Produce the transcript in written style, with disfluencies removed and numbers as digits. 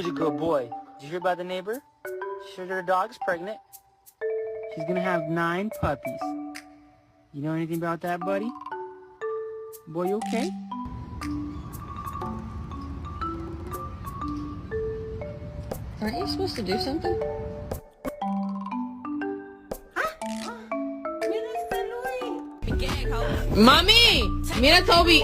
He's a good boy. Did you hear about the neighbor? She said her dog's pregnant. She's gonna have 9 puppies. You know anything about that, buddy? Boy, you okay? Aren't you supposed to do something? Mami, mira Toby.